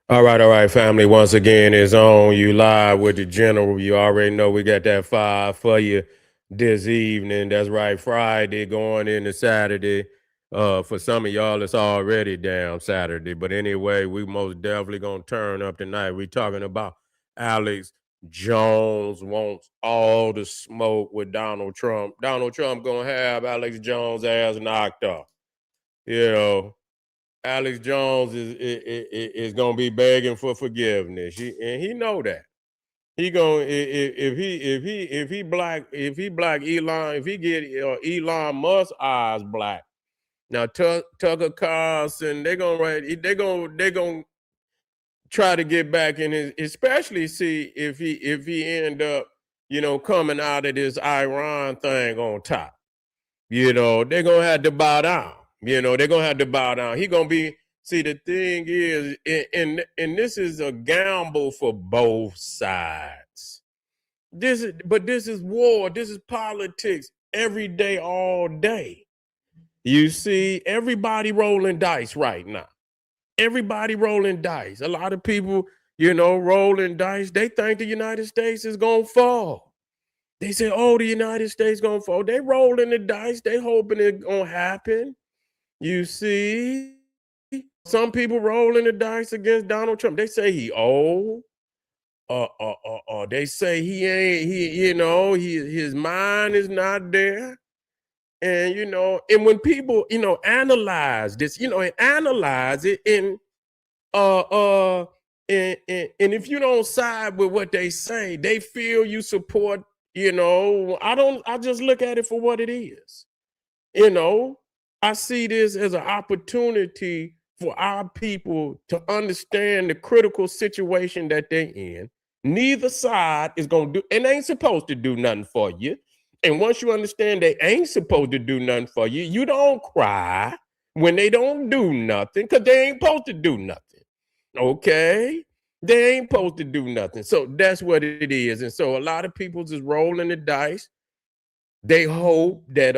All right, family. Once again, it's on. You live with the general. You already know we got that five for you this evening. That's right, Friday going into Saturday. For some of y'all, it's already down Saturday. But anyway, we most definitely gonna turn up tonight. We talking about Alex Jones wants all the smoke with Donald Trump. Donald Trump gonna have Alex Jones ass knocked off. You know, Alex Jones is gonna be begging for forgiveness, and he know that. He gonna if he black Elon, if he get Elon Musk eyes black. Now Tucker Carlson, they gonna try to get back in his, especially see if he end up coming out of this Iran thing on top. They're gonna have to bow down. They're gonna have to bow down. He gonna be. See, the thing is, and this is a gamble for both sides. This is war. This is politics every day, all day. You see, everybody rolling dice right now. Everybody rolling dice. A lot of people, rolling dice. They think the United States is gonna fall. They say, "Oh, the United States gonna fall." They rolling the dice. They hoping it gonna happen. You see, some people rolling the dice against Donald Trump. They say he old. They say he ain't. His mind is not there. And when people analyze this, and analyze it, uh, uh, and if you don't side with what they say, they feel you support. I don't. I just look at it for what it is. You know, I see this as an opportunity for our people to understand the critical situation that they're in. Neither side is going to do, and they ain't supposed to do nothing for you. And once you understand they ain't supposed to do nothing for you, you don't cry when they don't do nothing because they ain't supposed to do nothing. Okay? They ain't supposed to do nothing. So that's what it is. And so a lot of people just rolling the dice. They hope that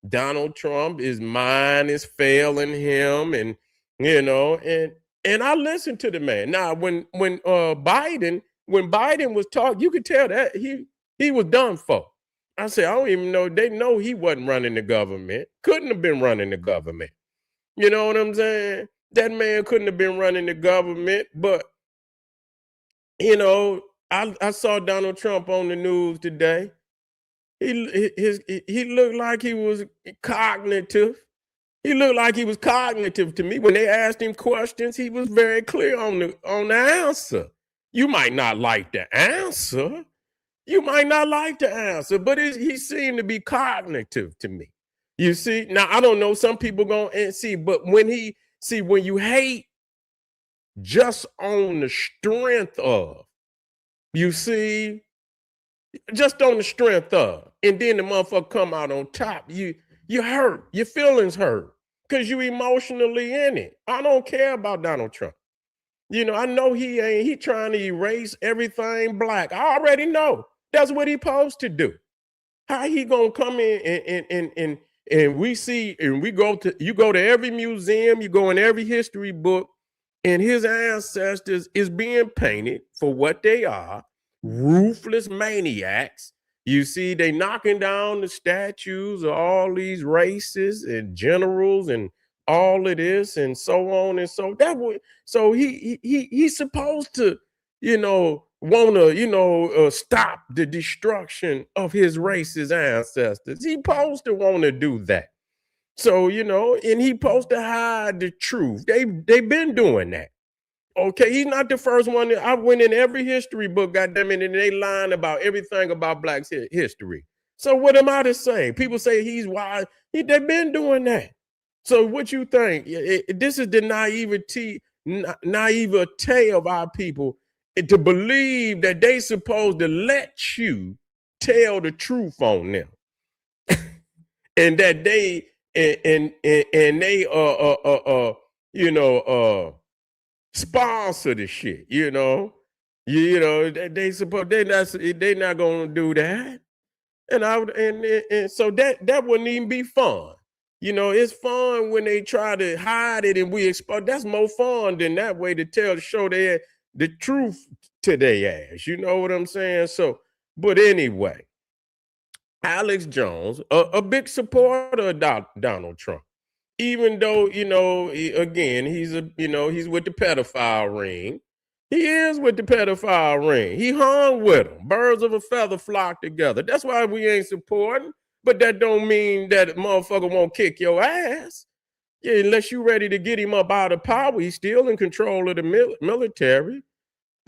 Donald Trump, his mind is failing him, and and I listened to the man. Now, when Biden was talking, you could tell that he was done for. I said, I don't even know. They know he wasn't running the government. Couldn't have been running the government. You know what I'm saying? That man couldn't have been running the government. But I saw Donald Trump on the news today. He looked like he was cognitive. He looked like he was cognitive to me. When they asked him questions, he was very clear on the answer. You might not like the answer. You might not like the answer, but he seemed to be cognitive to me. You see, now I don't know. Some people gonna see, but when you hate just on the strength of, you see, just on the strength of, and then the motherfucker come out on top. You hurt, your feelings hurt because you emotionally in it. I don't care about Donald Trump. I know he trying to erase everything black. I already know that's what he supposed to do. How he gonna come in and we see, and you go to every museum, you go in every history book, and his ancestors is being painted for what they are, ruthless maniacs. You see, they knocking down the statues of all these races and generals and all of this and so on and so that would so he's supposed to want to stop the destruction of his race's ancestors. He supposed to want to do that. So and he supposed to hide the truth. They've been doing that. Okay, he's not the first one. I went in every history book, goddamn it, and they lying about everything about Black's history. So what am I to say? People say he's wise. They've been doing that. So what you think? This is the naivete of our people to believe that they supposed to let you tell the truth on them, and that they and they sponsor the shit. They suppose they not gonna do that, and so that wouldn't even be fun. You know, it's fun when they try to hide it and we expose. That's more fun than that way to show the truth to their ass. You know what I'm saying? So, but anyway, Alex Jones, a big supporter of Donald Trump, even though again he's with the pedophile ring. He is with the pedophile ring. He hung with him. Birds of a feather flock together. That's why we ain't supporting. But that don't mean that a motherfucker won't kick your ass. Yeah, unless you ready to get him up out of power, he's still in control of the military.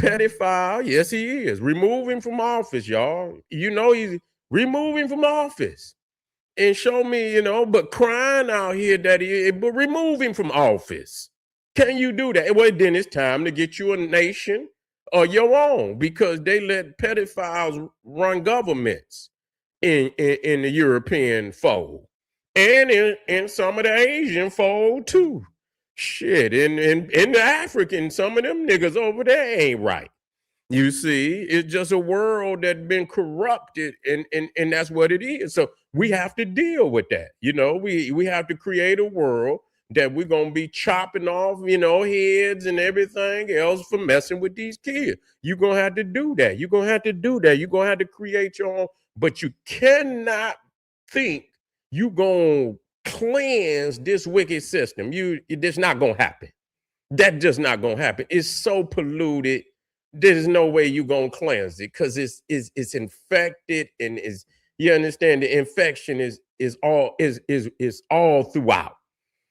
Pedophile, yes, he is. Remove him from office, y'all. You know he's remove him from office and show me, but crying out here that but remove him from office. Can you do that? Well, then it's time to get you a nation of your own because they let pedophiles run governments in the European fold and in some of the Asian fold too. Shit, in the African, some of them niggas over there ain't right. You see, it's just a world that's been corrupted, and that's what it is. So we have to deal with that. We have to create a world that we're gonna be chopping off, heads and everything else for messing with these kids. You're gonna have to do that. You're gonna have to do that. You're gonna have to create your own, but you cannot think you gonna cleanse this wicked system. It's not gonna happen. That just not gonna happen. It's so polluted. There's no way you gonna cleanse it because it's infected and is you understand the infection is all throughout.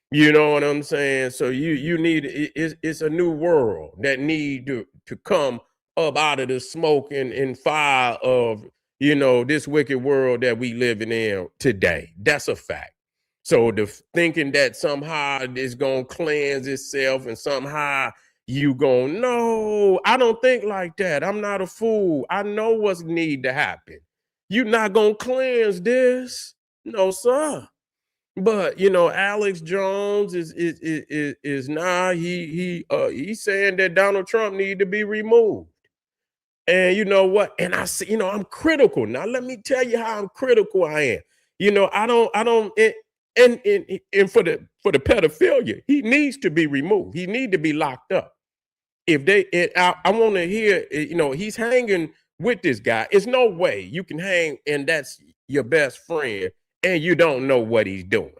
You know what I'm saying? So you need it's a new world that need to come up out of the smoke and fire of this wicked world that we living in today. That's a fact. So the thinking that somehow it's gonna cleanse itself and somehow you gonna no, I don't think like that. I'm not a fool. I know what's need to happen. You're not gonna cleanse this, no sir. But Alex Jones is nah. He's saying that Donald Trump need to be removed. And you know what? And I see, I'm critical. Now let me tell you how I'm critical I am. I don't and for the pedophilia, he needs to be removed. He need to be locked up. If I want to hear, he's hanging with this guy. It's no way you can hang and that's your best friend and you don't know what he's doing.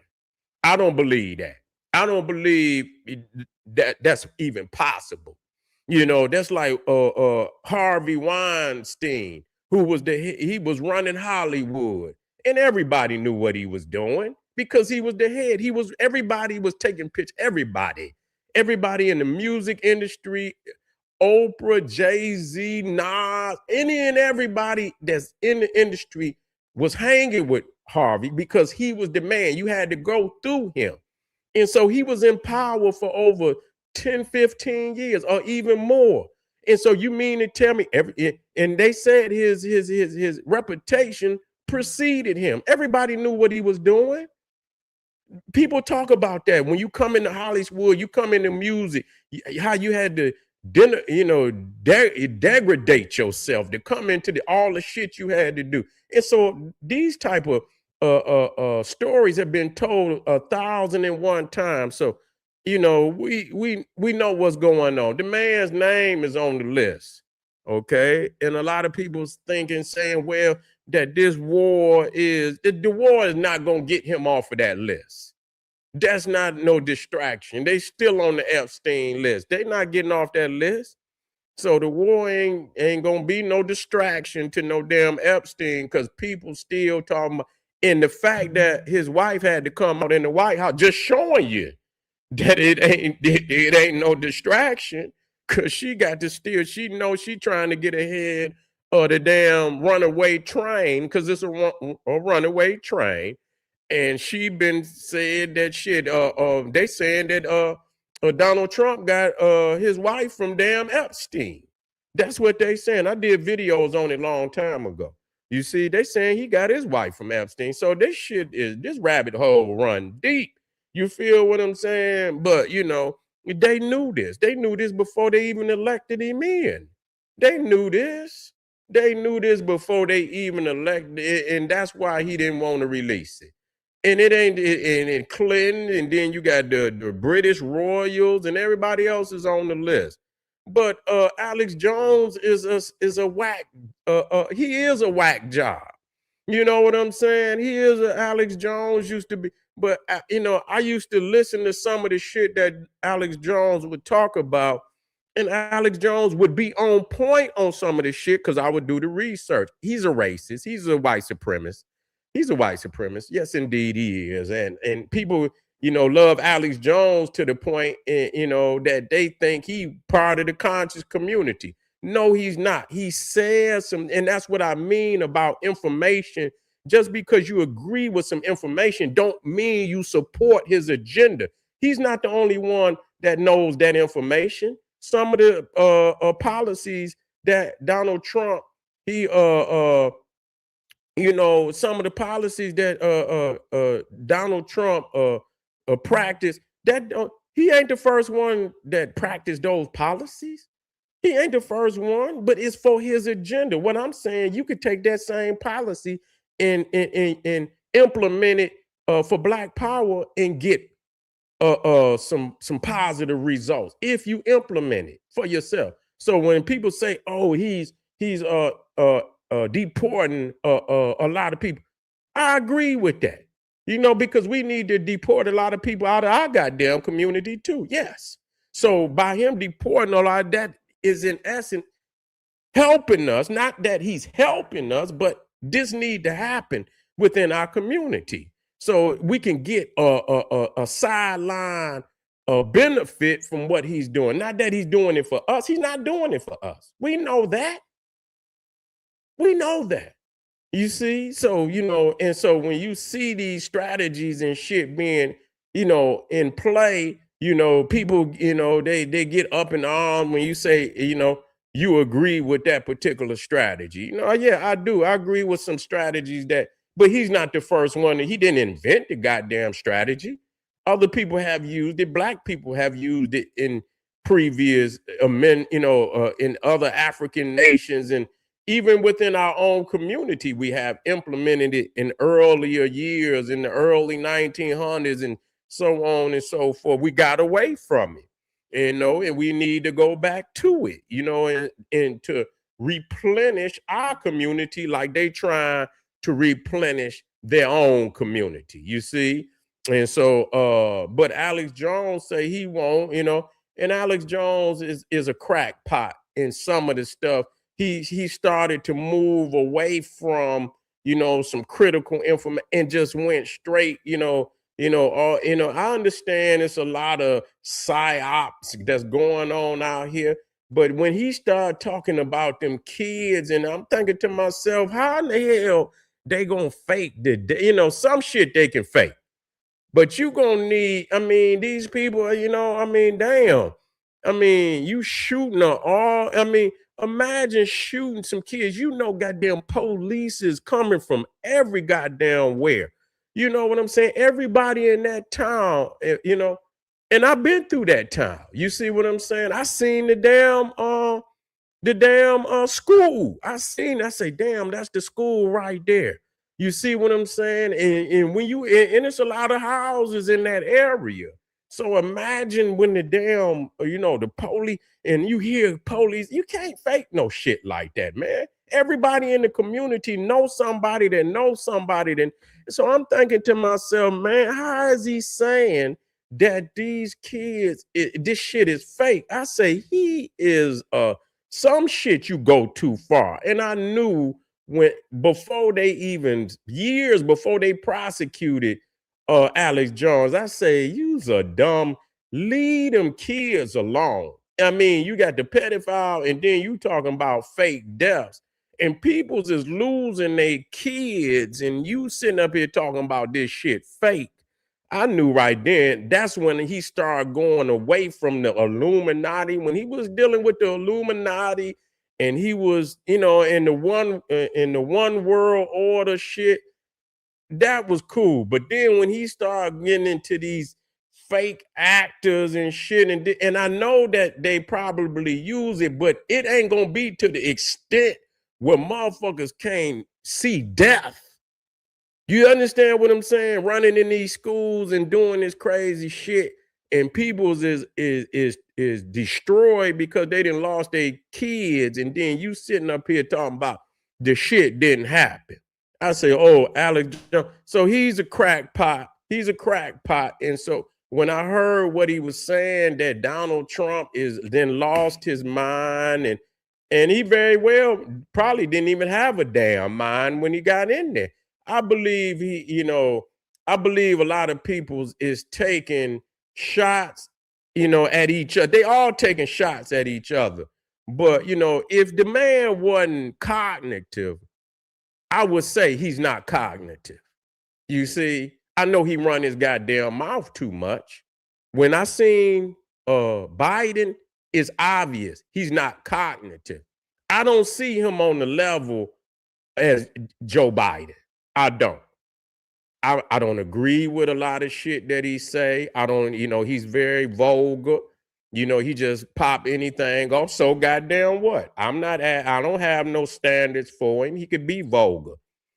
I don't believe that. I don't believe that that's even possible. That's like Harvey Weinstein, who was he was running Hollywood, and everybody knew what he was doing because he was the head. Everybody was taking pictures. Everybody in the music industry, Oprah, Jay-Z, Nas, any and everybody that's in the industry was hanging with Harvey because he was the man. You had to go through him. And so he was in power for over 10, 15 years or even more. And so you mean to tell me and they said his reputation preceded him. Everybody knew what he was doing. People talk about that when you come into Hollywood, you come into music, how you had to degrade yourself to come into all the shit you had to do. And so these type of stories have been told 1,001 times. So we know what's going on. The man's name is on the list, okay? And a lot of people saying, well, that this war the war is not going to get him off of that list. That's not no distraction. They still on the Epstein list. They not getting off that list. So the war ain't gonna be no distraction to no damn Epstein because people still talking about, and the fact that his wife had to come out in the White House just showing you that it ain't no distraction because she got to steal. She knows she trying to get ahead of the damn runaway train because it's a runaway train. And she been said that shit. They saying that Donald Trump got his wife from damn Epstein. That's what they saying. I did videos on it a long time ago. You see, they saying he got his wife from Epstein. So this rabbit hole run deep. You feel what I'm saying? But they knew this. They knew this before they even elected him in. They knew this. They knew this before they even elected, and that's why he didn't want to release it. and it ain't and Clinton, and then you got the British royals, and everybody else is on the list. But Alex Jones is a whack. He is a whack job. You know what I'm saying? He is a Alex Jones used to be, but I used to listen to some of the shit that Alex Jones would talk about, and Alex Jones would be on point on some of the shit because I would do the research. He's a racist. He's a white supremacist. He's a white supremacist. Yes, indeed, he is. And people, love Alex Jones to the point, that they think he part of the conscious community. No, he's not. He says some, and that's what I mean about information. Just because you agree with some information, don't mean you support his agenda. He's not the only one that knows that information. Some of the policies that Donald Trump, he some of the policies that Donald Trump practiced, that he ain't the first one that practiced those policies. He ain't the first one, but it's for his agenda. What I'm saying, you could take that same policy and implement it for Black Power and get some positive results if you implement it for yourself. So when people say, "Oh, he's deporting a lot of people," I agree with that. Because we need to deport a lot of people out of our goddamn community too. Yes. So by him deporting a lot, that is in essence helping us. Not that he's helping us, but this need to happen within our community so we can get a sideline benefit from what he's doing. Not that he's doing it for us. He's not doing it for us. We know that. We know that. You see? So, and so when you see these strategies and shit being, in play, people, they get up in arms when you say, you agree with that particular strategy. Yeah, I do. I agree with some strategies but he's not the first one. He didn't invent the goddamn strategy. Other people have used it. Black people have used it in previous in other African nations, and even within our own community, we have implemented it in earlier years, in the early 1900s, and so on and so forth. We got away from it, and we need to go back to it, and to replenish our community like they try to replenish their own community. You see, and so, but Alex Jones say he won't, and Alex Jones is a crackpot in some of the stuff. He started to move away from some critical information and just went straight I understand it's a lot of psyops that's going on out here, but when he started talking about them kids, and I'm thinking to myself, how in the hell they gonna fake some shit they can fake, but you gonna need, these people, damn. You shooting imagine shooting some kids. Goddamn police is coming from every goddamn where. You know what I'm saying? Everybody in that town, and I've been through that town. You see what I'm saying? I seen the damn school. I say, damn, that's the school right there. You see what I'm saying? And when and it's a lot of houses in that area. So imagine when the damn, the police, and you hear police, you can't fake no shit like that, man. Everybody in the community knows somebody that knows somebody. So I'm thinking to myself, man, how is he saying that these kids, this shit is fake? I say he is some shit you go too far. And I knew years before they prosecuted Alex Jones, I say, you's a dumb, leave them kids alone. You got the pedophile, and then you talking about fake deaths. And people's is losing their kids, and you sitting up here talking about this shit fake. I knew right then, that's when he started going away from the Illuminati, when he was dealing with the Illuminati, and he was, in the one world order shit. That was cool. But then when he started getting into these fake actors and shit, and I know that they probably use it, but it ain't gonna be to the extent where motherfuckers can't see death. You understand what I'm saying? Running in these schools and doing this crazy shit, and people's is destroyed because they done lost their kids, and then you sitting up here talking about the shit didn't happen. I say, oh, Alex Jones. So he's a crackpot. He's a crackpot. And so when I heard what he was saying, that Donald Trump is then lost his mind, and he very well probably didn't even have a damn mind when he got in there. I believe I believe a lot of people is taking shots, at each other. They all taking shots at each other. But if the man wasn't cognitive, I would say he's not cognitive. You see, I know he run his goddamn mouth too much. When I seen Biden, it's obvious he's not cognitive. I don't see him on the level as Joe Biden. I don't. I don't agree with a lot of shit that he say. I don't, he's very vulgar. He just pop anything off. So goddamn what? I don't have no standards for him. He could be vulgar.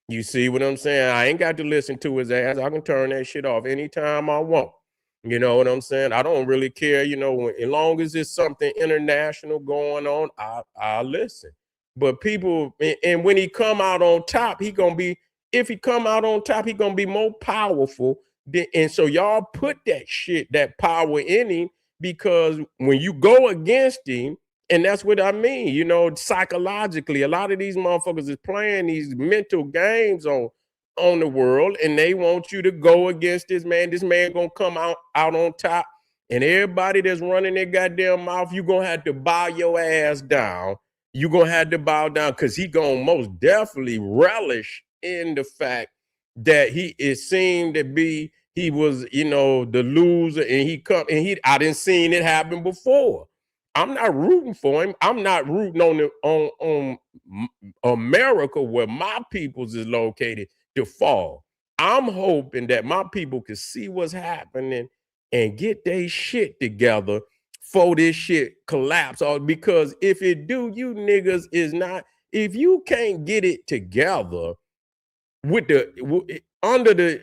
You see what I'm saying? I ain't got to listen to his ass. I can turn that shit off anytime I want. You know what I'm saying? I don't really care, as long as it's something international going on, I'll listen. But people, and when he come out on top, if he come out on top, he gonna be more powerful. And so y'all put that power in him, because when you go against him, and that's what I mean, psychologically, a lot of these motherfuckers is playing these mental games on the world, and they want you to go against this man. This man gonna come out on top, and everybody that's running their goddamn mouth, you gonna have to bow your ass down. You gonna have to bow down, because he gonna most definitely relish in the fact that he was, the loser, and I didn't seen it happen before. I'm not rooting for him. I'm not rooting on America, where my peoples is located, to fall. I'm hoping that my people can see what's happening and get their shit together before this shit collapse. Because if it do, you niggas is not. If you can't get it together with under the,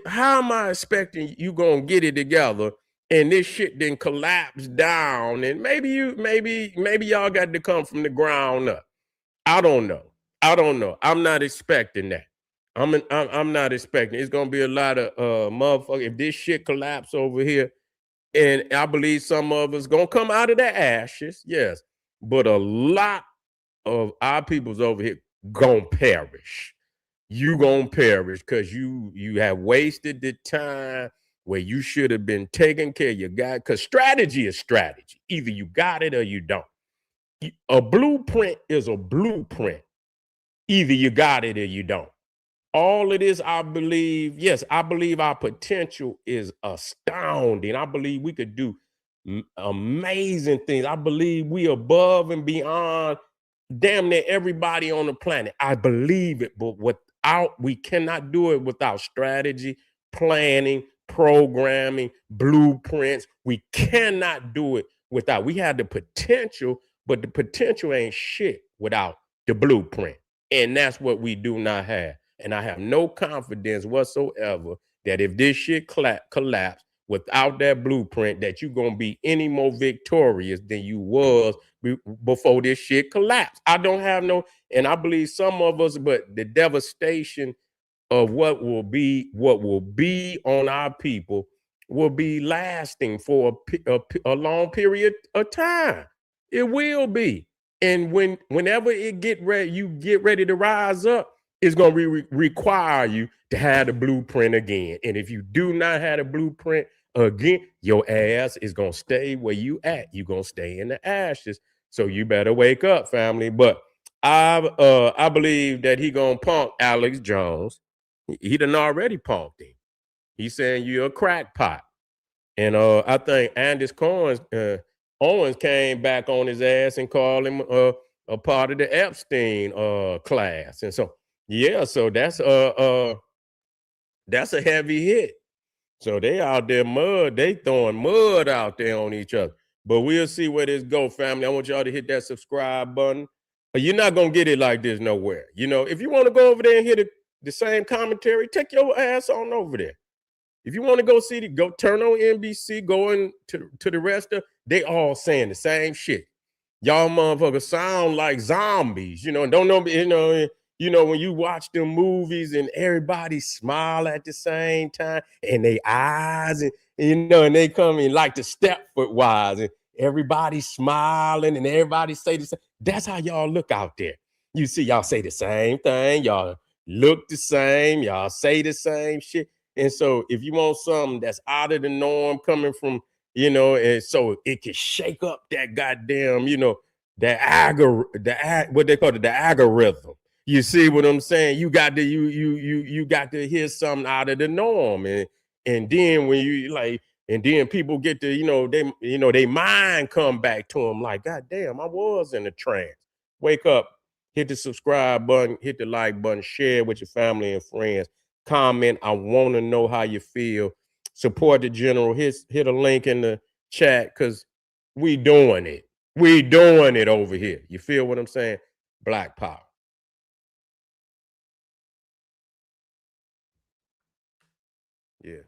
how am I expecting you gonna get it together, and this shit then collapse down, and maybe y'all got to come from the ground up. I don't know. I'm not expecting that. I'm not expecting. It's gonna be a lot of motherfucker. If this shit collapse over here, and I believe some of us gonna come out of the ashes, yes, but a lot of our people's over here gonna perish. You gonna perish because you have wasted the time where you should have been taking care of your guy. Because strategy is strategy. Either you got it or you don't. A blueprint is a blueprint. Either you got it or you don't. All of this, I believe, yes, I believe our potential is astounding. I believe we could do amazing things. I believe we above and beyond damn near everybody on the planet. I believe it, but we cannot do it without strategy, planning, programming, blueprints. We cannot do it without. We have the potential, but the potential ain't shit without the blueprint. And that's what we do not have. And I have no confidence whatsoever that if this shit collapse without that blueprint, that you're going to be any more victorious than you was before this shit collapsed. I don't have no, and I believe some of us, but the devastation of what will be on our people will be lasting for a long period of time. It will be. And whenever you get ready to rise up, it's going to require you to have the blueprint again. And if you do not have the blueprint again, your ass is going to stay where you at. You're going to stay in the ashes. So you better wake up, family. But I believe that he going to punk Alex Jones. He done already punked him. He's saying you're a crackpot. And I think Owens came back on his ass and called him a part of the Epstein class. And so, yeah, so that's a heavy hit. So they out there they throwing mud out there on each other. But we'll see where this go, family. I want y'all to hit that subscribe button. You're not gonna get it like this nowhere. If you want to go over there and hear the same commentary, take your ass on over there. If you want to go see go turn on NBC, go in to the rest of, they all saying the same shit. Y'all motherfuckers sound like zombies, and don't know, when you watch them movies and everybody smile at the same time and they eyes and they come in like the Stepford Wives and everybody smiling and everybody say the same. That's how y'all look out there. You see, y'all say the same thing, y'all look the same, y'all say the same shit. And so if you want something that's out of the norm coming from, and so it can shake up that goddamn, what they call it, the algorithm. You see what I'm saying? You got to you got to hear something out of the norm. And then when you like, and then people get to, they mind come back to them like, God damn, I was in a trance. Wake up, hit the subscribe button, hit the like button, share with your family and friends. Comment. I want to know how you feel. Support the general. Hit a link in the chat because we doing it. We doing it over here. You feel what I'm saying? Black power. Yeah.